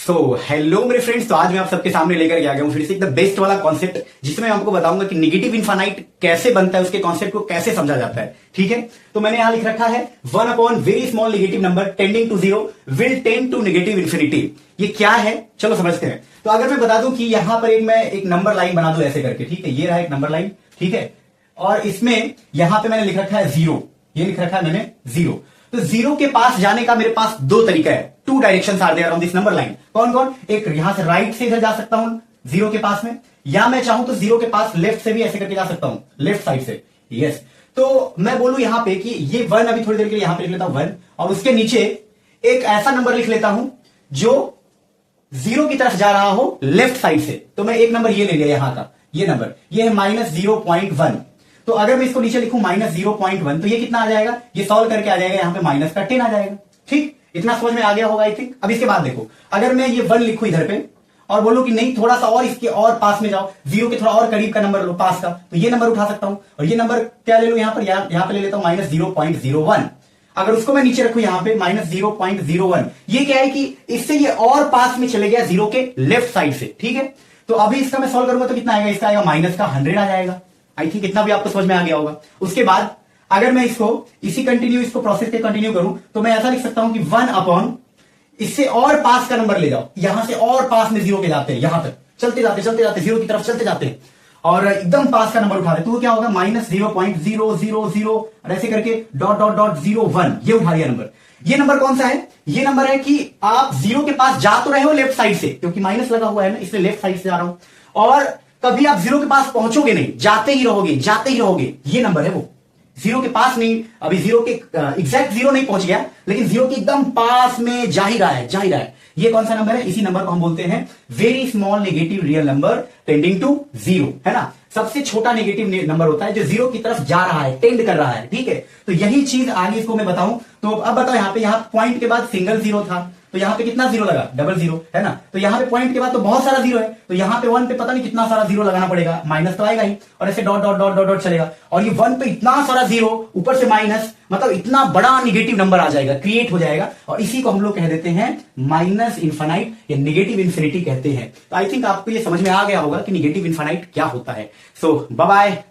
So hello मेरे friends, तो आज मैं आप सबके सामने लेकर के आ गया हूं फिर से एकदम बेस्ट वाला कॉन्सेप्ट, जिसमें मैं आपको बताऊंगा कि नेगेटिव इनफाइनाइट कैसे बनता है, उसके कॉन्सेप्ट को कैसे समझा जाता है। ठीक है, तो मैंने यहां लिख रखा है 1 upon very small negative number tending to 0 will tend to negative infinity. ये क्या है, चलो समझते हैं। तो अगर मैं बता दूं कि यहां पर मैं एक नंबर लाइन बना दूं ऐसे करके, ठीक है, ये रहा एक नंबर लाइन, ठीक है, और इसमें यहां पे मैंने लिख रखा है 0, ये लिख रखा है मैंने 0। तो 0 के पास जाने का मेरे पास दो तरीका है, 2 directions are there on this number line. कौन कौन? एक यहां से राइट से इधर जा सकता हूं 0 के पास में, या मैं चाहूं तो 0 के पास लेफ्ट से भी ऐसे करके जा सकता हूं, लेफ्ट साइड से। यस, तो मैं बोलूं यहां पे कि ये 1 अभी थोड़ी देर के लिए यहां पे लिख लेता हूं 1, और उसके नीचे एक ऐसा नंबर लिख लेता हूं जो 0 की तरफ जा रहा हो लेफ्ट साइड से। तो मैं एक नंबर ये ले लिया यहां का, ये नंबर ये है -0.1। तो अगर मैं इसको नीचे लिखूं -0.1, तो ये कितना आ जाएगा, ये सॉल्व करके आ जाएगा यहां पे माइनस का 10 आ जाएगा। ठीक, इतना समझ में आ गया होगा आई थिंक। अब इसके बाद देखो, अगर मैं ये 1 लिखूं इधर पे और बोलूं कि नहीं थोड़ा सा और इसके और पास में जाओ, 0 के थोड़ा और करीब का नंबर लो पास का, तो ये नंबर उठा सकता हूं। और ये नंबर क्या ले लूं यहां पे ले लेता हूं -0.01। अगर उसको मैं नीचे रखूं यहां पे -0.01, ये क्या है कि इससे ये और पास में चले गया 0 के लेफ्ट साइड से। ठीक है, तो अभी इसका मैं सॉल्व करूंगा तो कितना आएगा, इसका आएगा माइनस का 100 आ जाएगा। आई थिंक इतना भी आपको समझ में आ गया होगा। उसके बाद अगर मैं इसको इसको प्रोसेस के कंटिन्यू करूं तो मैं ऐसा लिख सकता हूं कि 1 अपॉन इससे और पास का नंबर ले जाओ, यहां से और पास में 0 के जाते हैं, यहां तक चलते जाते 0 की तरफ चलते जाते हैं और एकदम पास का नंबर उठा दे, तो वो क्या होगा -0.000 और ऐसे करके ..01, ये उठा लिया नंबर। ये नंबर कौन सा है? ये नंबर है कि आप 0 के पास जा तो रहे हो लेफ्ट साइड से, क्योंकि माइनस लगा हुआ है ना, इसलिए लेफ्ट साइड से जा रहा हूं, और कभी आप 0 के पास पहुंचोगे नहीं, जाते ही रहोगे। ये नंबर है वो 0 के पास नहीं, अभी 0 के एग्जैक्ट 0 नहीं पहुंच गया, लेकिन 0 के एकदम पास में जा ही रहा है। ये कौन सा नंबर है? इसी नंबर को हम बोलते हैं very small negative real number tending to 0, है ना। सबसे छोटा नेगेटिव नंबर होता है जो 0 की तरफ जा रहा है, टेंड कर रहा है। ठीक है, तो यही चीज आगे इसको मैं बताऊं। तो अब बताओ, यहां पॉइंट के बाद सिंगल 0 था, तो यहां पे कितना 0 लगा, डबल 0, है ना। तो यहां पे पॉइंट के बाद तो बहुत सारा 0 है, तो यहां पे 1 पे पता नहीं कितना सारा 0 लगाना पड़ेगा, माइनस तो आएगा ही, और ऐसे डॉट चलेगा, और ये 1 पे इतना सारा 0 ऊपर से माइनस, मतलब इतना बड़ा नेगेटिव नंबर आ जाएगा, क्रिएट हो जाएगा, और इसी को हम लोग कह देते हैं माइनस इनफाइनाइट या नेगेटिव इन्फिनिटी कहते हैं। तो आई थिंक आपको ये समझ में आ गया होगा कि नेगेटिव इनफाइनाइट क्या होता है। सो बाय बाय।